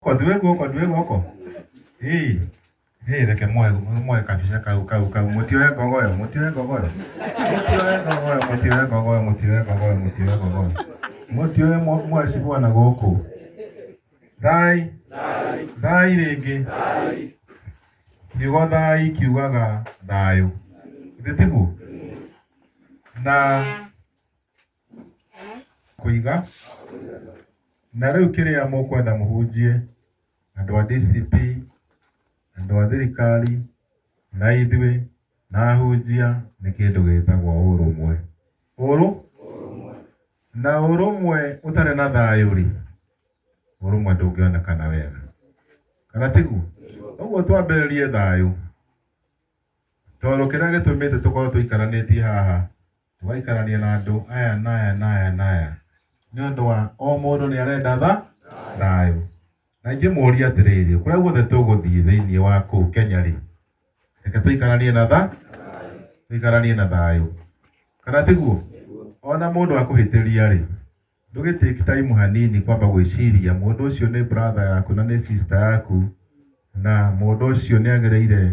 Kodwe goko. Reke moe kabisa kau mutioe gogoyo. Mutioe moe sibwana goko. Thai rĩngĩ. Kiugo thai kiugaga thayũ. Gĩtiguo. Na kũiga. Na rĩu kĩrĩa mũkwenda mũhunjie andũ a DCP, andũ a thirikari, na ithuĩ, na ahunjia nĩ kĩndũ gĩtagwo ũrũmwe. Na ũrũmwe ũtarĩ na thayũ rĩ, ũrũmwe ndũngĩonekana wega. Kana tiguo? Ũguo twambĩrĩrie thayũ. Tondũ kĩrĩa gĩtũmĩte tũkorwo tũikaranĩtie haha, tũgaikarania na andũ aya na aya. Nĩ ũndũ wa o mũndũ nĩ arenda thayũ. Na ingĩmũria atĩrĩrĩ, kũrĩa guothe tũgũthiĩ thĩinĩ wa kũu Kenya rĩ, reke tũikaranie na thayũ. Kana tiguo? Ona mũndũ akũhĩtĩria rĩ, ndũgĩtake time hanini kwamba gwĩciria mũndũ ũcio nĩ brother yaku na nĩ sister yaku, na mũndũ ũcio nĩ agĩrĩire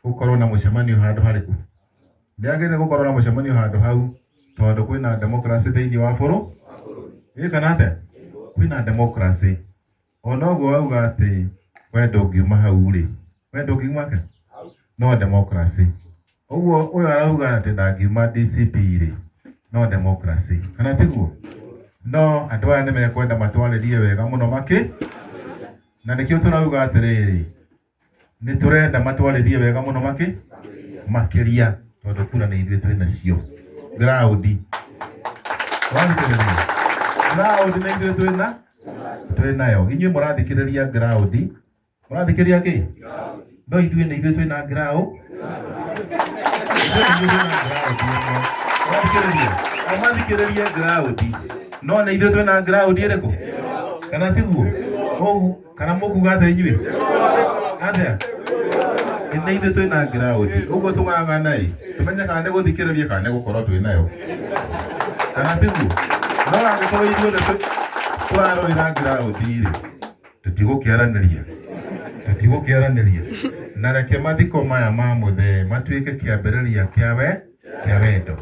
gũkorwo na mũcemanio handũ harĩkũ. Nĩ agĩrĩire gũkorwo na mũcemanio handũ hau tondũ kwĩna democracy thĩinĩ wa bũrũri. Kana atĩa? Kwĩna democracy. Ona ũguo wauga atĩ we ndũngiuma hau rĩ, we ndũngiuma kĩ? No democracy. Ũguo ũyũ arauga atĩ ndangiuma DCP rĩ, no democracy. Kana tiguo? No andũ aya nĩ mekwenda matwarĩrie wega mũno na nĩkĩo tũrauga atĩrĩrĩ, nĩ tũrenda matwarĩrie wega mũno makĩria tondũ kura nĩ ithuĩ twĩ nacio. Ground nĩ ithuĩ twĩ nayo. Inyuĩ mũrathikĩrĩria ground. Mũrathikĩrĩria kĩ? No ithuĩ nĩ ithuĩ twĩ na ground. Mũrathikĩrĩria ground. No nĩ ithuĩ twĩ na ground ĩrĩkũ? Kana tiguo? Kana mũkuga atĩa inyuĩ? Atĩa? Nĩ ithuĩ twĩ na ground. Ũguo tũgagana tũmenye kana nĩ gũthikĩrĩria kana nĩ gũkorwo twĩ nayo. Kana tiguo? No angĩkorwo ithuĩ tũrarũĩra ground rĩ, tũtigũkĩaranĩria. Na reke mathiko maya ma mũthee matuĩke kĩambĩrĩria kĩa wendo.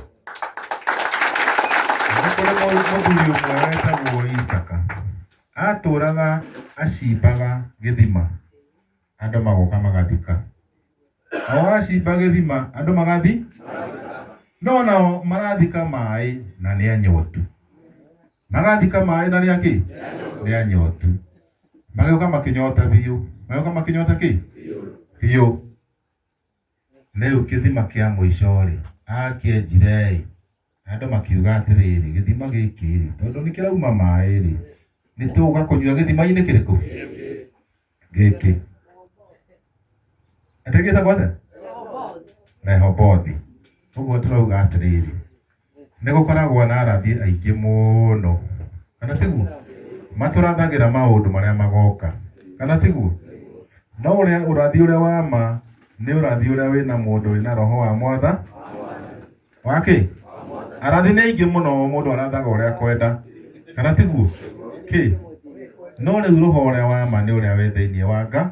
Mũthuri ũmwe wetagwo Isaka atũraga acimbaga gĩthima, andũ magoka magathika. O acimba gĩthima andũ magathi, no nao marathika maĩ na nĩ anyotu. Magathika maĩ na nĩ akĩ? Nĩ anyotu. Magĩũka makĩnyota biũ. Magĩũka makĩnyota kĩ? Biũ. Rĩu gĩthima kĩa mũico rĩ, akĩenjire andũ makiuga atĩrĩrĩ, gĩthima gĩkĩ rĩ, tondũ nĩ kĩrauma maĩ rĩ, nĩ tũga kũnyua gĩthima-inĩ kĩrĩkũ? Gĩkĩ. Atĩ gĩtagwo atĩa? Rehobothi. Ũguo tũrauga atĩrĩrĩ, nĩ gũkoragwo na arathi aingĩ mũno. Kana tiguo? Matũrathagĩra maũndũ marĩa magoka. Kana tiguo? No ũrathi ũrĩa wa ma nĩ ũrathi ũrĩa wĩna mũndũ wĩna roho wa Mwatha. Wakĩ? Arathi nĩ aingĩ mũno, mũndũ arathaga ũrĩa kwenda. Kana tiguo? Kĩ? No rĩu roho ũrĩa wa ma nĩ ũrĩa wĩ thĩinĩ wa Ngai.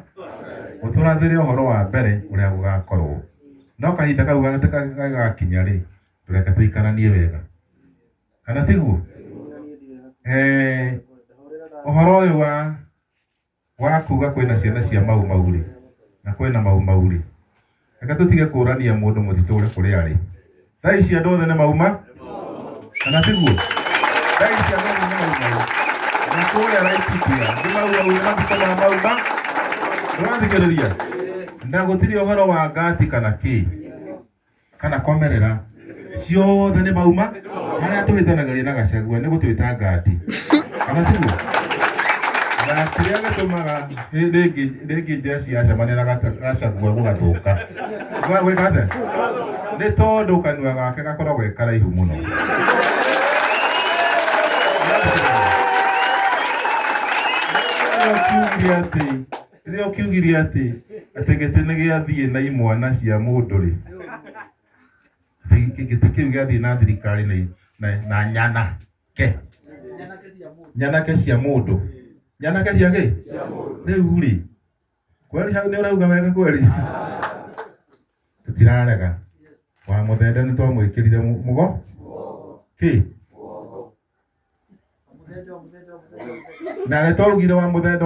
Ũtũrathĩre ũhoro wa mbere ũrĩa gũgakorwo. No kahinda kau gagakinya rĩ, tũreke tũikaranie wega. Kana tiguo? Ũhoro ũyũ wa kuga kwĩna ciana cia mau rĩ, na kwĩna mau rĩ, reke tũtige kũrania mũndũ mũtitũ ũrĩa kũrĩa arĩ. Thaa ici andũ othe nĩ mauma? Kana tiguo? Thaa ici andũ othe nĩ mauma? Na kũrĩa Laikipia nĩ mauma? Ndũrathikĩrĩria? Na gũtirĩ ũhoro wa ngati kana kĩ? Kana komerera? Ciothe nĩ mauma? Harĩa tũhĩtanagĩria na Gachagua nĩ gũtwĩta ngati. Kana tiguo? Na kĩrĩa gĩtũmaga rĩngĩ njeci yacemania na Gachagua gũgathũka. Gwĩka atĩa? Nĩ tondũ kanua gake gakoragwo karaihu mũno. Rĩrĩa ũkiugire atĩ gĩtĩ nĩ gĩathiĩ na imwana cia mũndũ rĩ, gĩtĩ kĩu gĩathiĩ na thirikari na nyanake cia mũndũ, Nyanake ciake rĩu rĩ kweli hau nĩ ũrauga wega kweli tutirarega wa mũthende nĩ twamwĩkĩrire mũgo kĩ na nĩ twaugire wa mũthende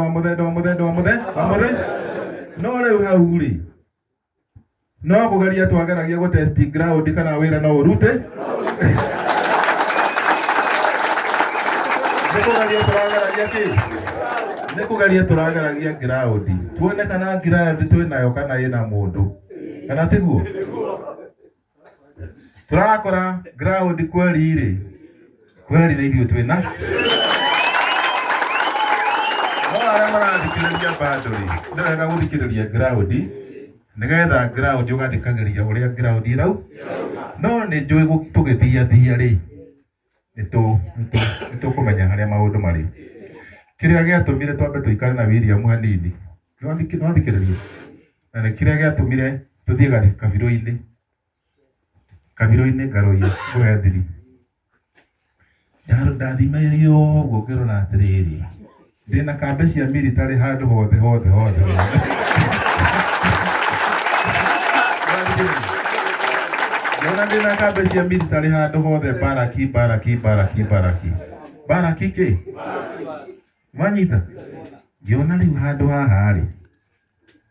no rĩu hau rĩ no kũgeria twageragia gũtesti ground kana wĩra no ũrute nĩkũgeria tũrageragia ground tuone kana ground twĩnayo kana ĩna mũndũ kana tiguo turakora ground kweli rĩ kweli nĩ ithuĩ twĩna no arĩa marathikĩrĩria bado rĩ ndĩrenda gũthikĩrĩria ground nĩgetha ground ũgathikagĩria ũrĩa ground ĩrau no nĩ njũĩ tũgĩthiathia rĩ nĩtũkũmenya harĩa maũndũ marĩ kĩrĩa gĩatũmire twambe tũikare na William hanini nĩwathikĩrĩria na nĩ kĩrĩa gĩatũmire tũthiĩ kabiro-inĩ ngaroiya kũhe thiri ndathimairio ũguo ngĩrora atĩrĩrĩ ndĩna kambe cia military handũ hothe Yona ndĩna kambe cia military handũ hothe baraki kĩ manyita yona rĩu handũ haha rĩ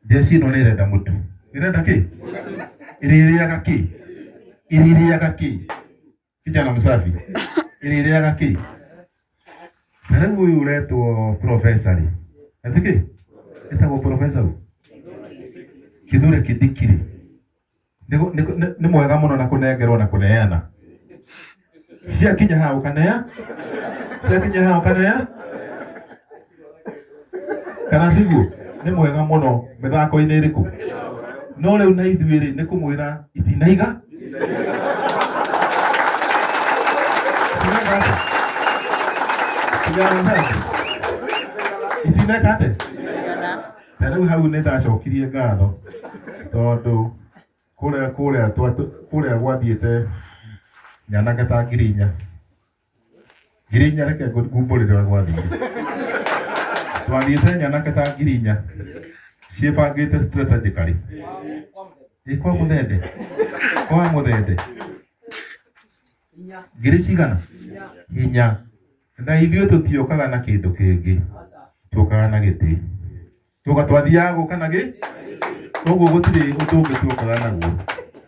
jeshi ĩno nĩrenda mũtu nĩrenda kĩ ĩrĩrĩaga kĩ kijana msafi ĩrĩrĩaga kĩ na rĩu ũyũ ũretwo professor rĩ atikĩ etagwo professor Kithure Kindiki nĩ mwega mũno na kũnengerwo na kũneana ciakinya hau kanea kana tiguo nĩ mwega mũno mĩthako-inĩ ĩrĩkũ no rĩu na ithuĩ rĩ nĩ kũmwĩra itinaiga itinekate na rĩu hau nĩ ndacokirie ngatho tondũ kũrĩa gwathiĩte Nyanake ta Ngirinya reke ngumbũrĩre gwathiĩte twathiĩte Nyanake ta Ngirinya ciĩbangĩte strategically kwa mũthende ngiri cigana hinya na ithuĩ tũtiokaga na kĩndũ kĩngĩ tũkaga na gĩtĩ twathiaga gũka na ũguo gũtirĩ ũndũ ũngĩ tũkaga naguo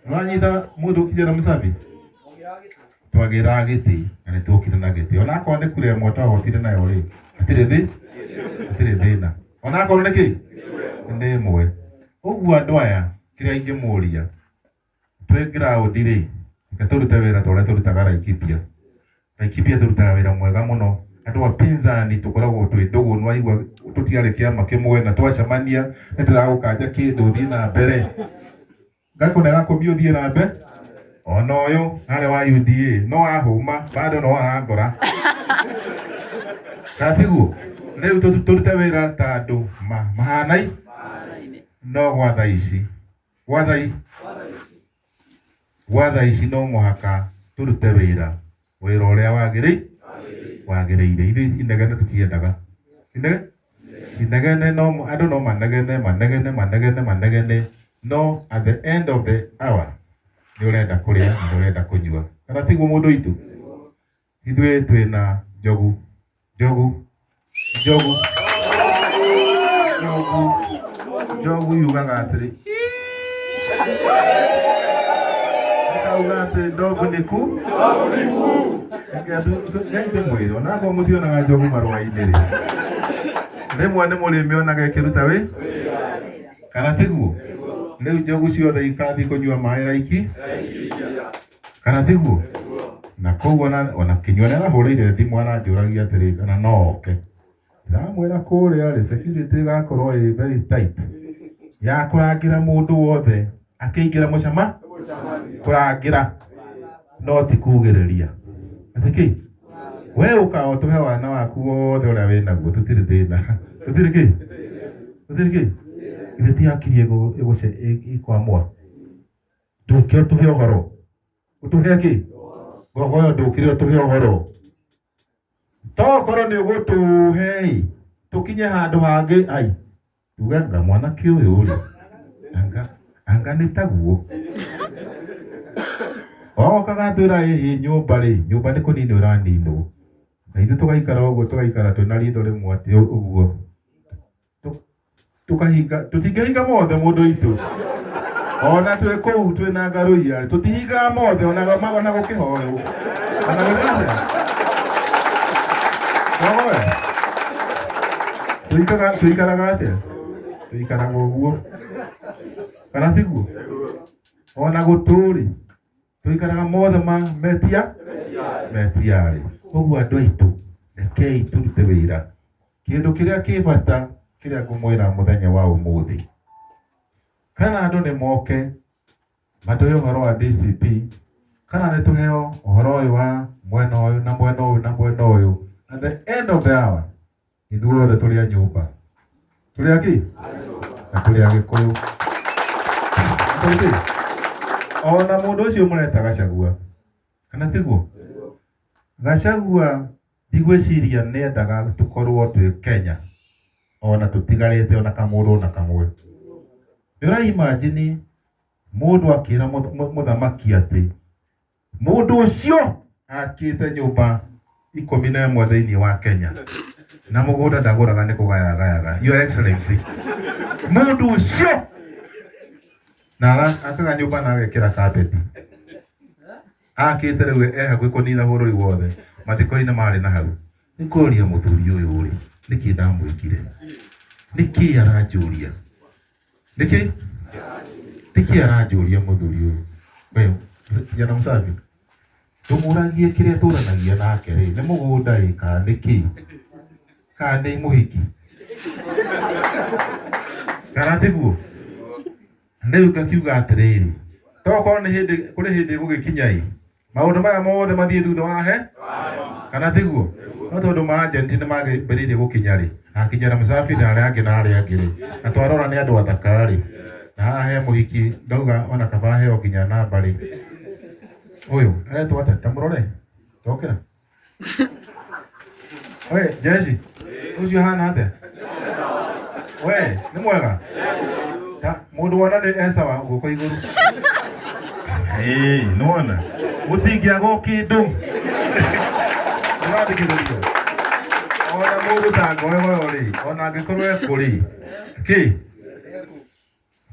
nĩwanyita mũndũ kijana msafi twagĩraga gĩtĩ na nĩ tũkire na gĩtĩ onakorwo nĩ kura ĩmwe twahotire nayo rĩ hatirĩ thĩna onakorwo nĩ kĩ nĩ ĩmwe ũguo andũ aya kĩrĩa ingĩmũria twĩ ground rĩ reke tũrute wĩra ta ũrĩa tũrutaga Laikipia tũrutaga wĩra mwega mũno andũ apinzani tũkoragwo twĩ ndũgũ nĩwaigua tũtiarĩ kĩama kĩmwe na twacemania nĩndĩragũkanja kĩndũ thiĩ na mbere ngakũnega kũmio thiĩ na mbere ona ũyũ narĩ wa UDA no ahũma bado no arangora katiguo rĩu tũrute wĩra ta andũ mahanai no gwa thaa ici no mũhaka tũrute wĩra ũrĩa wagĩrĩire ithuĩ inegene tũtiendaga inegene no andũ no manegene no at the end of the hour nĩ ũrenda kũrĩa nĩ ũrenda kũnyua kana tiguo mũndũ witũ ithuĩ twĩna njogu yugaga atĩrĩ kauga atĩ ndogo nĩku mwĩrĩ onakorwo mũtionaga njogu marũa-inĩ rĩ rĩmwe nĩ mũrĩmĩonaga ĩkĩruta kana tiguo rĩu njogu ciothe ikathiĩ kũnyua maĩ Laikipia kana tiguo na koguo ona Kinyua nĩarahũrĩire thimũ aranjũragia atĩrĩ kana no oke ndamwĩra kũrĩa rĩ security ĩgakorwo ĩ very tight ya kũrangĩra mũndũ wothe akĩingĩra mũcama kũrangĩra no ti kugĩrĩria atĩkĩ we ũka ũtũhe wana waku wothe ũrĩa wĩnaguo tũtirĩ thĩna tũtirĩ kĩ ithe ti akiri ikwamwa ndũkĩre ũtũhe ũhoro ũtũhe kĩ gogoyo ndũkĩre ũtũhe ũhoro tokorwo nĩ ũgũtũhe tukinye handu hangi ai tugenga mwana kiuyu ri anga nitaguo kagatwira hihi nyumba ni kunini uraninwo na ithu tugaikara uguo tugaikara twina ritho rimwe ati uguo tukahinga tutingehinga mothe mundu itu ona twe kou twina ngaruia tutihinga mothe ona magona gukihoyo ona guthe tuikaraga atia tuikaraga uguo kana tiguo ona guturi tuikaraga mothe metiari uguo andu aitu rekei turute wira kindu kiria kibata kiria ngumwira muthenya wa umuthi kana andu ni moke matuhe uhoro wa DCP kana ni tuheo uhoro uyu wa mwena uyu na mwena uyu na mwena uyu at the end of the hour ithuothe turi a nyumba turi aki na turi a Gikuyu ona mundu ucio mureta Gachagua kana tiguo Gachagua ndigwiciria nendaga tukorwo twi Kenya ona tutigarite ona kamundu na kamwe ura imagine mundu akira muthamaki ati mundu ucio akite nyumba 11 thiini wa Kenya na mugunda ndaguraga ni kugayagayaga your excellency mundu ucio na akaga nyumba na agekira carpet akite riu hakuhi kunina bururi wothe mathiko-ini mari na hau nikuria muthuri uyu ri niki ndamwikire niki aranjuria niki aranjuria muthuri uyu we yana Musavi tumuragie kiria turanagia nake ri ni mugunda ri ka niki ka ni muhiki kana tiguo riu ngakiuga atiriri toko ni hindi kuri hindi gugikinya maundu maya mothe mathie thutha wahe kana tiguo no tondu ma agent ni magiberirie gukinya ri akinya na Musavi na aria angi na aria angi ri na twarora ni andu athaka ri na hahe muhiki ndauga ona kaba heo nginya namba ri uyu aretwo ata tamurore tokira we Jeshi ucio hana atia we ni mwega ta mundu wona ni esawa guko iguru nona mutingia go kindu nirathikiririo ona mundu tango wewe ri ona angikorwo ekuri ki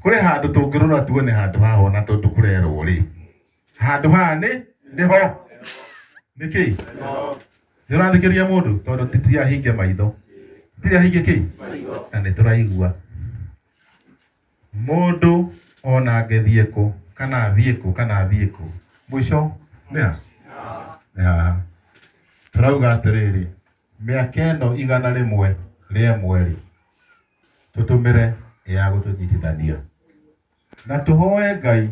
kuri handu tungirora tuone handu haha ona tondu kurerwo ri handu haha niho niki nirathikiriria mundu tondu titiahinge maitho titiahinge ki na nituraigua mundu ona angethie ku kana athie ku mwisho nia turauga atiriri miaka ino 100 ria mweri tutumire ya gutunyitithania na tuhoe Ngai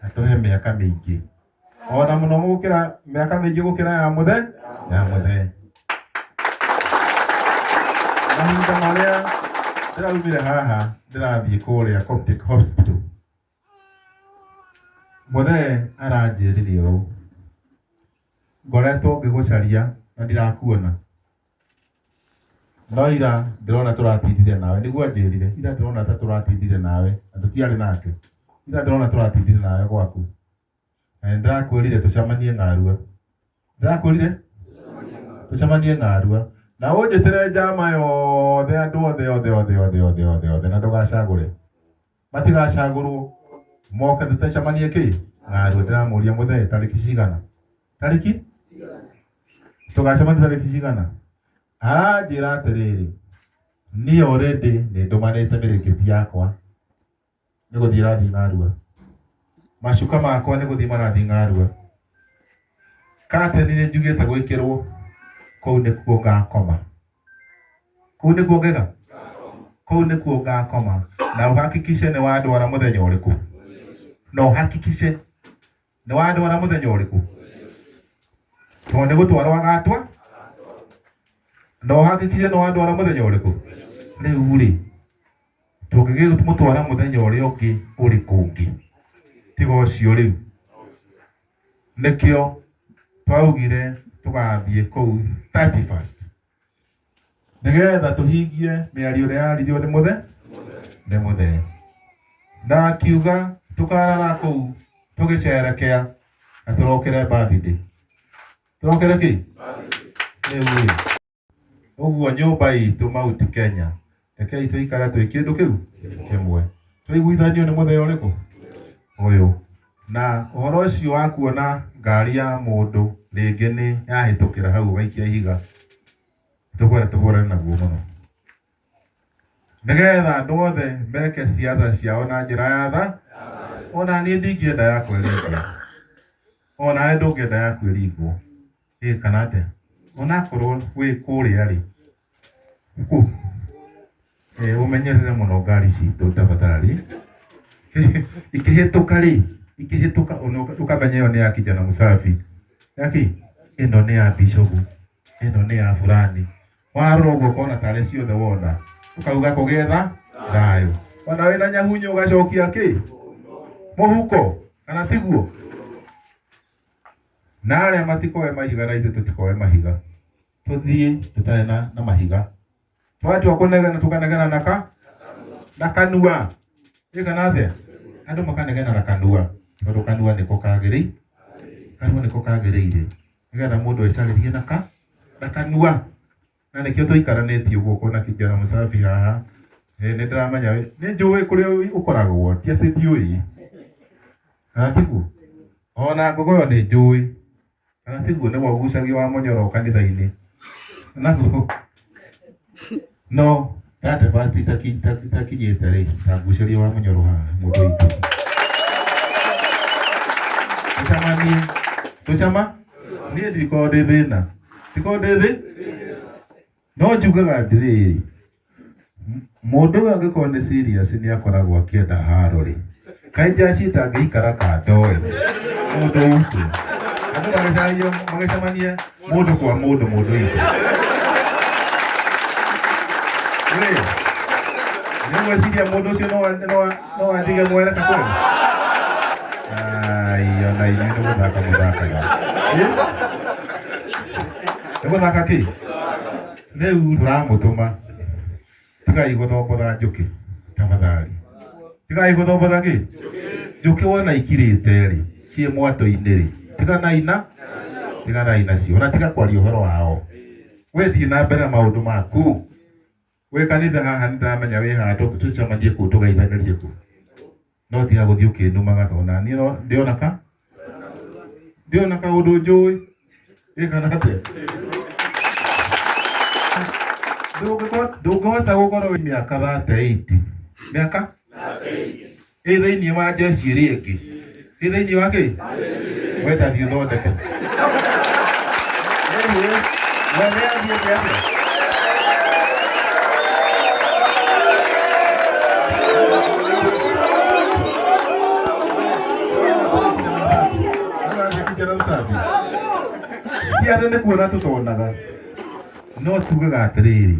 atuhe miaka mingi ona muno gukira miaka mingi gukira ya muthe mahinda maria ndiraumire haha ndirathie kuria Coptic Hospital muthe aranjiririe uu ngoretwo ngigucaria na ndirakuona no ira ndirona turatindire nawe niguo anjirire ira ndirona ta turatindire nawe na tutiari nake ira ndirona turatindire nawe gwaku na ndirakwirire tucamanie Ng'arua ndirakwirire tucamanie Ng'arua na unjitire njama yothe andu othe na ndugacagure matigacagurwo moke tutacamanie ki Ng'arua ndiramuria muthe tariki cigana tariki tugacamania tariki cigana aranjira atiriri ni already ni ndumanite mirikiti yakwa ni guthii rathi Ng'arua macuka makwa ni guthii marathi Ng'arua kateni ni njugite gwikirwo kou nikuo ngakoma kou nikuo ngega kou nikuo ngakoma na uhakikishe ni wandwara muthenya uriku no uhakikishe ni wandwara muthenya uriku tondu gutwarwa agatwa no uhakikishe ni wandwara muthenya uriku riu ri tungigimutwara muthenya uria ungi uriku ungi tiga ucio riu nikio twaugire tugathie kou 31st nigetha tuhingie mĩario ĩrĩa yaririo nĩ mũthee na akiuga tukarara kũu tũgĩcerekea na tũrokere birthday. Tũrokere kĩ? Rĩu ũguo nyũmba itũ Mount Kenya, rekei tũikara twĩ kĩndũ kĩu kĩmwe, tũiguithanio nĩ mũthee ũrĩkũ? Ũyũ. Na ũhoro ũcio wa kuona ngari ya mũndũ rĩngĩ nĩ yahĩtũkĩra hau gaikia ihiga, tũkwenda tũhũrane naguo mũno, nigetha andũ othe meke siasa ciao na njĩra ya tha. Ona niĩ ndingĩenda ya kwĩrĩngwo, ona we ndũngĩenda ya kwĩrĩngwo, kana atĩa? Ona korwo wĩ kũrĩa rĩ umenyerere mũno ngari citũ tafadhali. Ikĩhĩtũka rĩ, ikĩhĩtũka ũkamenya ĩyo nĩ ya kijana Musafi, yaki ĩno nĩ ya Bishop, ĩno nĩ ya fulani. Warora ũguo ũkona tarĩ ciothe wona, ũkauga kũgetha thayũ. Ona wĩna nyahunyo ũgacokia kĩ? Mũhuko, kana tiguo? Na arĩa matikoe mahiga na ithuĩ tũtikoe mahiga, tũthiĩ tũtarĩ na mahiga. Twatua kũnegena tũkanegena na kanua. Kana atĩa? Andũ makanegena na kanua, tondũ kanua nĩko kagĩrĩire, kanua nĩko kagĩrĩire, nĩgetha mũndũ ecagĩrie na kanua. Na nĩkĩo tũikaranĩtie gũkũ na kijana Musafi haha. Nĩ ndĩramenya nĩ njũĩ kũrĩa ũkoragwo, ti atĩ ndiũĩ, kana tiguo? Ona ngogoyo nĩ njũĩ, kana tiguo? Nĩguo ũgucagio wa mũnyoro kanitha-inĩ naguo. No that first itakinyĩte rĩ, ta ngucĩrio wa mũnyoro haha mũndũ witũ. Tũcamanie, tũcama? Niĩ ndikorwo ndĩ thĩna, ndikorwo ndĩ thĩ. No njugaga atĩrĩrĩ, mũndũ ũyũ angĩkorwo nĩ serious nĩ akoragwo akĩenda haro rĩ, kaĩ njaci itangĩikara kando ĩ, mũndũ witũ. Andũ magĩcemania mũndũ kwa mũndũ, mũndũ witũ. Nĩ mweciria mũndũ ũcio no athige mwereka kweli? Ai, ona inyuĩ nĩ gũthaka mũthakaga. Nĩ gũthaka kĩ? Rĩu tũramũtũma, tigai gũthombotha njũkĩ tafadhali. Tigai gũthombotha kĩ? Njũkĩ wona ikirĩte rĩ, ciĩ mwatũ-inĩ rĩ, tiganai nacio, ona tiga kwaria ũhoro wao. We thiĩ na mbere maũndũ maku. We kanitha haha nĩ ndamenya wĩ haha, tũcemanie kũu tũgeithanĩrie kũu. No tiga gũthiĩ ũkĩnũmaga, tondũ niĩ ndĩona kaũndũ njũĩ, kana atĩa? Ndũngĩhota gũkorwo mĩaka 38, mĩaka ĩ thĩinĩ wa jeshi ĩrĩa ĩngĩ, ĩ thĩinĩ wa kĩ? Wenda thiĩ ũthondeke. Tiatĩ nĩ kuona tũtonaga, no tugaga atĩrĩrĩ,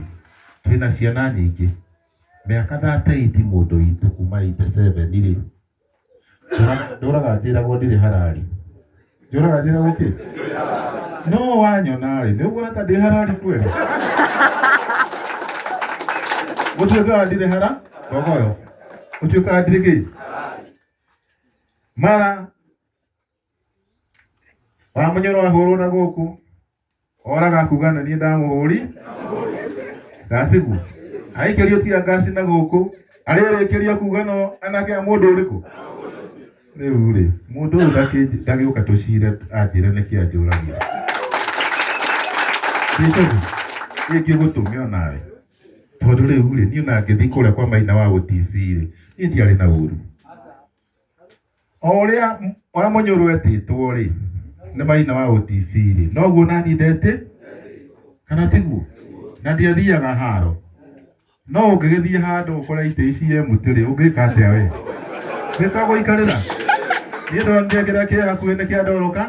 twĩna ciana nyingĩ. Mĩaka 38 mũndũ witũ kuma 87 rĩ, ndũraga njĩragwo ndirĩ harari. Njũraga njĩragwo kĩ? No wanyona rĩ, nĩ ũkuona ta ndĩ harari kweli? Gũtuĩkaga ndirĩ hara, gogoyo. Gũtuĩkaga ndirĩ kĩ? Mara wa mũnyoro ahũrwo na gũkũ, oraga kuga na niĩ ndamũhũri, gatiguo. Aikĩrio tia ngasi na gũkũ, arĩrĩkĩria kuga no anake a mũndũ ũrĩkũ? Rĩu rĩ, mũndũ ũyũ ndagĩũka tũcire anjĩre nĩkĩ anjũragia. Rĩngĩ gũtũme onawe, tondũ rĩu rĩ, niĩ ona ngĩthiĩ kũrĩa kwa Maina wa OTC rĩ, niĩ ndiarĩ na ũru. O ũrĩa wa mũnyũrũ etĩtwo rĩ, nĩ Maina wa OTC rĩ, noguo nani ndete, kana tiguo? Na ndiathiaga haro. No ũngĩgĩthiĩ handũ ũkore itĩ ici mũtĩ rĩ, ũngĩka atĩa we? Nĩtagũikarĩra. Niĩ ndonire kĩrĩa kĩ hakuhĩ nĩ kĩandoroka.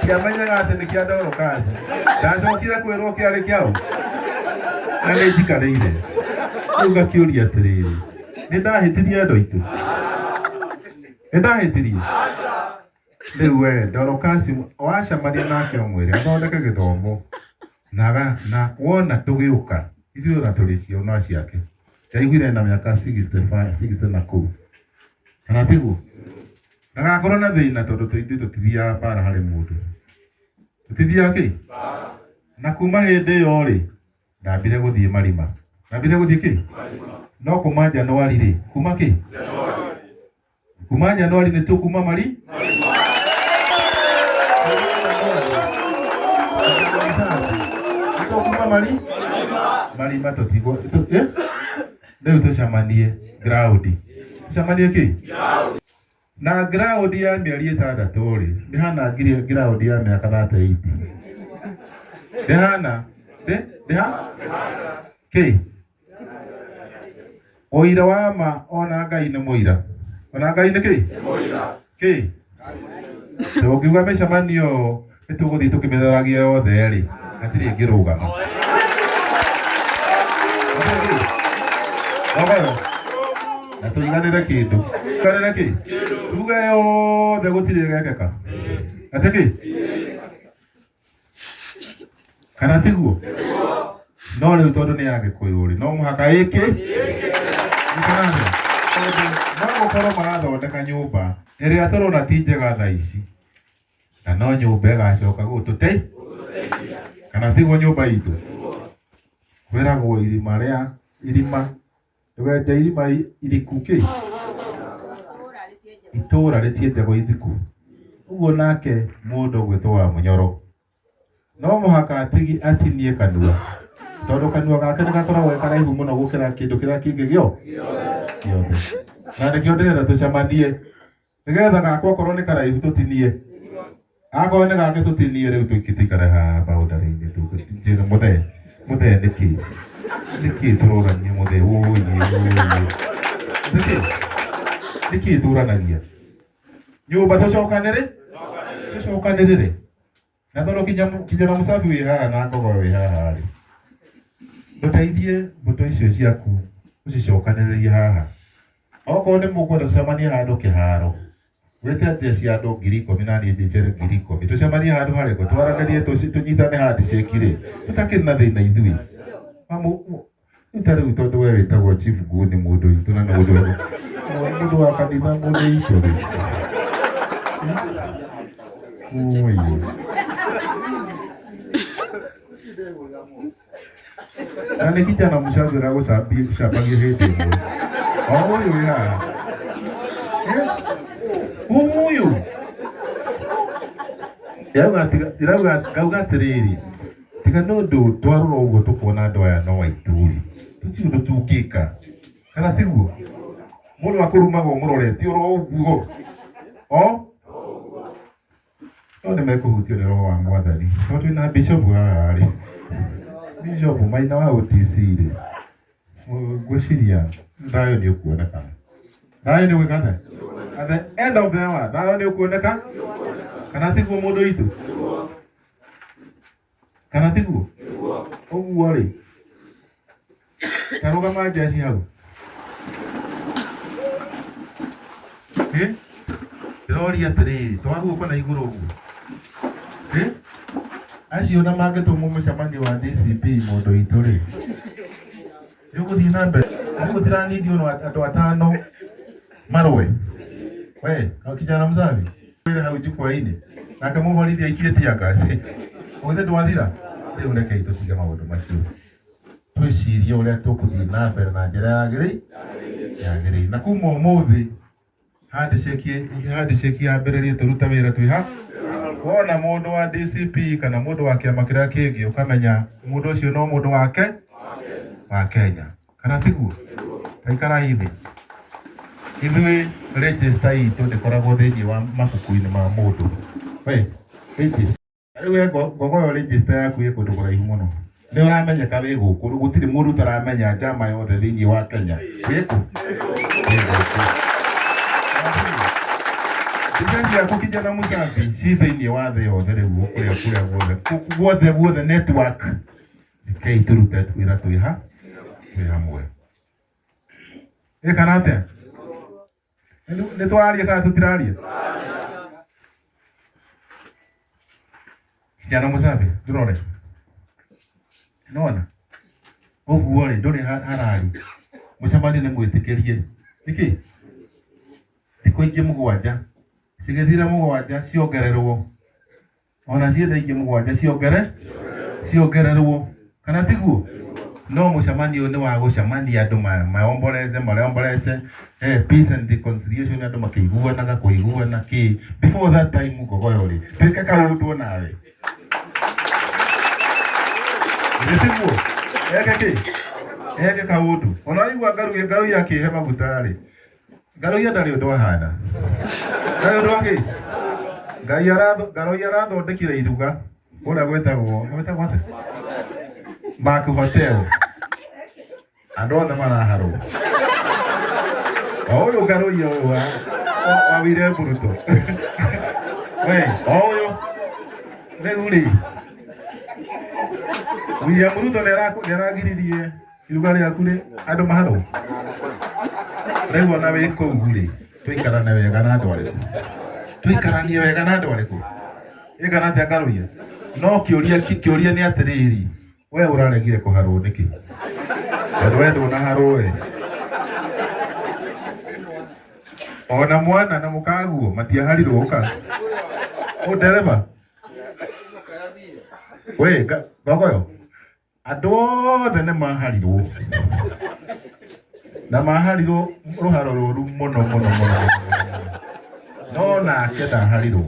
Ndiamenyaga atĩ nĩ kĩandoroka. Ndacokire kwĩrwo kĩarĩ kĩaũ, na nĩ njikarĩire. Rĩu ngakĩũria atĩrĩrĩ, nĩ ndahĩtirie andũ aitũ? Nĩ ndahĩtirie? Rĩu we Dorokasi wacemania nake ũmwĩre athondeke gĩthomo na wona tũgĩũka ithuĩ ona tũrĩ ciana ciake. Ndaiguire na mĩaka 60 na kũu. Kana tiguo? Ndagakorwo na thĩna tondũ tũithuĩ tũtithiaga bara harĩ mũndũ. Tũtithiaga kĩ? Na kuma hĩndĩ ĩyo rĩ ndambire gũthiĩ marima. Ndambire gũthiĩ kĩ? No kuma Januari rĩ kuma kĩ? Kuma Januari nĩ tũkuma marima. Marima tũtigwo rĩu tũcemanie ground. Tũcemanie kĩ? Na ground ya mĩeri 6 rĩ ndĩhana ground ya mĩaka 38. Ndĩhana kĩ? Ũira wa ma ona Ngai nĩ mũira. Ona Ngai nĩ kĩ? Kĩ? Tũngiuga mĩcemanio nĩtũgũthiĩ tũkĩmĩtharagia yothe rĩ hatirĩ ĩngĩrũgama. Na tũiganĩre kĩndũ. Tũiganĩre kĩ? Tuge yothe gũtirĩ gĩgekĩka. Atĩ kĩ? Kana tiguo? No rĩu tondũ nĩ ya Gĩkũyũ rĩ no mũhaka ĩkĩ? No gũkorwo marathondeka nyũmba ĩrĩa tũrona ti njega thaa ici. Na no nyũmba ĩgacoka gũtũteithia. Kana tiguo nyũmba itũ? Kwĩragwo irima ndũgenja irima iriku kĩ? Itũra rĩtienjagwo ithiku. Ũguo nake mũndũ gwĩtwo wa Mũnyoro no mũhaka atinie kanua tondũ kanua gake nĩ gakoragwo karaihu mũno gũkĩra kĩndũ kĩrĩa kĩngĩ gĩothe. Na nĩkĩo ndĩrenda tũcemanie nĩgetha gakwa okorwo nĩ karaihu tũtinie. Akorwo nĩ gake tũtinie rĩu tũikare haha boundary-inĩ tũkĩnjĩra mũthee nĩkĩ tũroranie mũthee nĩkĩ tũranagia nyũmba tũcokanĩrĩre na tondũ kijana mũsafi wĩ haha na ngogo wĩ haha rĩ ndũteithie mbũtũ icio ciaku ũcicokanĩrĩrie haha. Okorwo nĩ mũkwenda tũcemanie handũ kĩharo wĩte atĩa cia andũ 10,000 na niĩ njĩre 10,000 tũcemanie handũ harĩkũ twaranĩrie tũnyitane handshake rĩ tũtakĩrĩ na thĩna ithuĩ. Rĩu tondũ we wĩtagwo Chief Nguũ nĩ mũndũ witũ na mũndũ wa kanitha mũndũ icio rĩ. Na nĩ kijana mũcabi ũragũcambagia hĩndĩ ĩmwe. Ũyũ wĩ haha. Ũyũ. Ngauga atĩrĩrĩ tiga no ũndũ twarora ũguo tũkuona andũ aya no aitũ rĩ tũtirĩ ũndũ tũngĩka. Kana tiguo? Mũndũ akũrumaga ũmũrorete oro ũguo. No nĩmekũhutio nĩ Roho wa Mwathani. Tondũ twĩna Bishop haha rĩ. Bishop Maina wa OTC rĩ. Ngwĩciria thayũ nĩ ũkuoneka. Thayũ nĩ ũgwĩka atĩa? At the end of the hour thayũ nĩ ũkuoneka. Kana tiguo mũndũ witũ? Kana tiguo? Ũguo rĩ. Tarũgama njeci hau. Ndĩroria atĩrĩrĩ twaguũka na igũrũ ũguo. Acio na mangĩtũmwo mũcemanio wa DCP mũndũ witũ rĩ. Nĩũgũthiĩ na mbere. Gũtiranindi ona andũ 5 marũe. We, kijana mũsafi. Wĩra hau jukwa-inĩ. Nake mũborithi aikie tia ngasi. Ũgĩte ndwathira. Rĩu rekei tũtige maũndũ macio. Twĩcirie ũrĩa tũkũthiĩ na mbere na njĩra yagĩrĩire. Na kuma ũmũthĩ handshake yambĩrĩrie tũruta wĩra twĩ ha. Wona mũndũ wa DCP kana mũndũ wa kĩama kĩrĩa kĩngĩ ũkamenya mũndũ ũcio no mũndũ wake wa Kenya. Kana tiguo? Taikarai thĩ. Ithuĩ register itũ ndĩkoragwo thĩinĩ wa mabuku-inĩ ma mũndũ. We, register. Rĩu ngogoyo register yaku ĩ kũndũ kũraihu mũno. Nĩ ũramenyeka wĩ gũkũ gũtirĩ mũndũ ũtaramenya njama yothe thĩinĩ wa Kenya. Wĩkũ? Ndĩrendi yaku kijana mũcabi ci thĩinĩ wa thĩ yothe rĩu kũrĩa guothe network. Rekei tũrute wĩra twĩ hamwe. Kana atĩa? Nĩ tũraria kana tũtiraria? Jana musabe ndurore nona oguo ri nduri harari mucamani ni mwitikirie niki thikũ ingĩ mũgwanja cigĩthira mũgwanja ciongererwo ona cienda ingĩ mũgwanja ciongererwo kana tiguo no mũcemanio nĩ wa gũcemania andũ maombolece peace and reconciliation andũ makĩiguanaga kũiguana kĩ before that time ngogoyo ri twĩke kaũndũ nawe nĩtiguo eke kaũndũ ona aigua ngaru yakĩhe maguta rĩ ngaru ya ndarĩ ũndũ ahana ndarĩ ũndũ akĩ ngaru arathondekire iruga ũrĩa gwĩtagwo atĩa Mark Hotel andũ othe maraharwo ũyũ ngaru ya ũyũ wa William Ruto ũyũ rĩu rĩ William Ruto nĩaragiririe iruga rĩaku rĩ andũ maharwo rĩu ona wĩ kũu rĩ tũikarane wega na andũ arĩkũ tũikaranie wega na andũ arĩkũ ĩkana atĩa ngaruia no kĩũria nĩ atĩrĩrĩ we ũraregire kũharwo nĩkĩ tondũ we ndũnaharwo we ona mwana na mũkaguo matiaharirwo ũka ndereba we gogoyo andũ othe nĩ maharirwo na maharirwo rũharo rũru mũno no nake ndaharirwo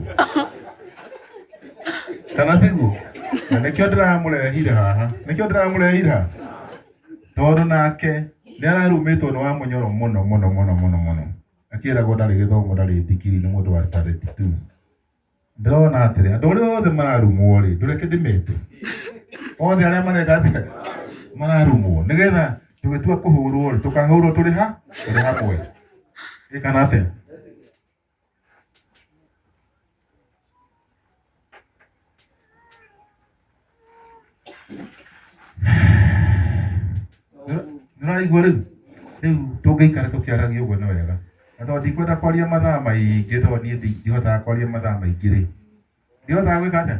kana tiguo na nĩkĩo ndĩramũrehire haha tondũ nake nĩararumĩtwo nĩ wa mũnyoro mũno akĩragwo ndarĩ gĩthomo ndarĩ ndigiri nĩ mũndũ wa standard 2 ndĩrona atĩrĩ andũ arĩa othe mararumwo rĩ ndũreke ndĩmete othe arĩa mareka mararumwo nĩgetha tũgĩtua kũhũrwo rĩ tũkahũrwo tũrĩ hamwe ĩkana atĩa nĩraigua rĩu tũngĩikara tũkĩaragia ũguo nĩ wega na tondũ ndikwenda kwaria mathaa maingĩ tondũ niĩ ndihotaga kwaria mathaa maingĩ rĩ ndihotaga gwĩka atĩa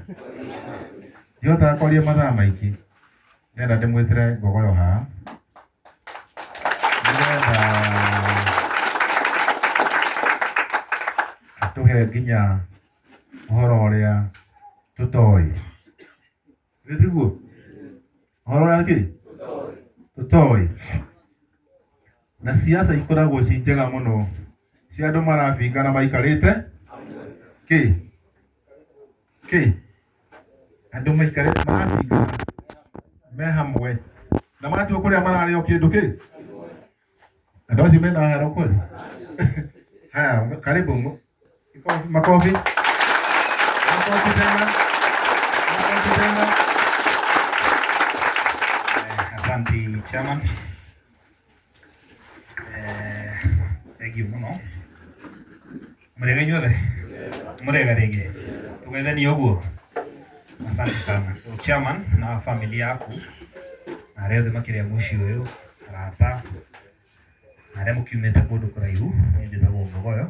ndihotaga kwaria mathaa maingĩ nĩenda ndĩmwĩtĩre ngogoyo haha nĩgetha atũhe nginya ũhoro ũrĩa tũtoĩ gĩtiguo ũhoro ũrĩa kĩ tũtoĩ na siasa ikoragwo ci njega mũno cia andũ marabingana maikarĩte andũ maikarĩte marabingana me hamwe na matua kũrĩa mararĩ o kĩndũ andũ acio mena haro kweli haya karibu makofi tena asante chairman thank you muno murega inyuothe murega rĩngĩ tũgeithanie ũguo asante sana so chairman na familia yaku na arĩa othe makĩrĩa mũciĩ ũyũ arata na arĩa mũkiumĩte kũndũ kũraihu niĩ njĩtagwo Ngogoyo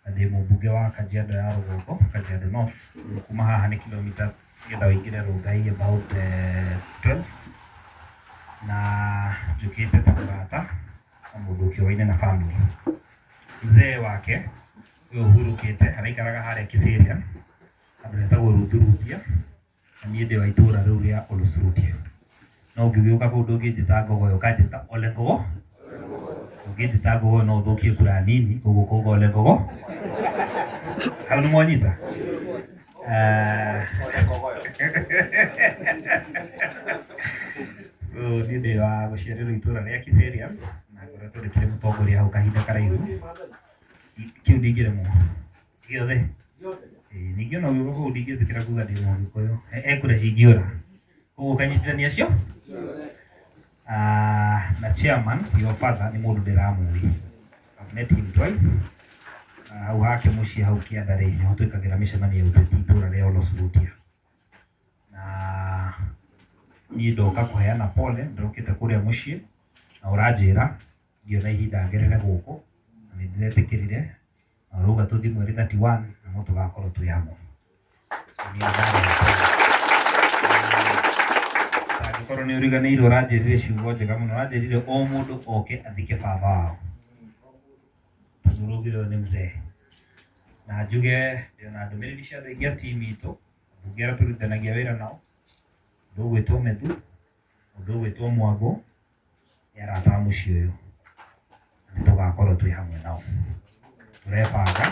na ndĩ mũmbunge wa Kajiado ya rũgongo Kajiado North kuma haha nĩ kilomita nĩgetha ũingĩre Rongai about 12 na njũkĩte ta mũrata na mũndũ ũkĩoaine na family mzee wake ũyũ ũhurũkĩte araikaraga harĩa Kiserian andũ etagwo Ruthurutia na niĩ ndĩ wa itũũra rĩu rĩa Olusurutia no ũngĩgĩũka kũndũ ũngĩnjĩta Ngogoyo ũkanjĩta Ole Ngogo ũngĩnjĩta Ngogoyo no ũthũkie kura nini ũguo kuuga Ole Ngogo hau nĩ mwanyita so niĩ ndĩ wa gũciarĩrwo itũũra rĩa Kiserian na ngoretwo ndĩkĩrĩ mũtongoria hau kahinda karaihu kĩu ndingĩremwo gĩothe ningĩ ona ũgĩũka kũu ndingĩtĩkĩra kuuga ndĩ Mũgĩkũyũ ekura cingĩũra ũguo ũkanyitithania acio na chairman your father nĩ mũndũ ndĩramũĩ I've met him twice hau hake mũciĩ hau Kĩandarĩ nĩho twĩkagĩra mĩcemanio ya ũteti itũũra rĩa Olusurutia na niĩ ndoka kũheana pole ndokĩte kũrĩa mũciĩ na ũranjĩra ngĩona ihinda ngerere gũkũ na nĩ ndĩretĩkĩrire na ũrauga tũthiĩ mweri 31 na no tũgakorwo twĩ hamwe Angĩkorwo nĩ ũriganĩirwo ũranjĩrire ciugo njega mũno, ũranjĩrire o mũndũ oke athike baba wao. Tũrugire nĩ mzee. Na njuge ndĩona ndũmĩrĩri cia andũ aingĩ a timu itũ, mbunge arĩa tũrutithanagia wĩra nao, mũndũ ũgwĩtwo Methu, mũndũ ũgwĩtwo Mwangũ, nĩ arata a mũciĩ ũyũ. Na tũgakorwo twĩ hamwe nao. Tũrebanga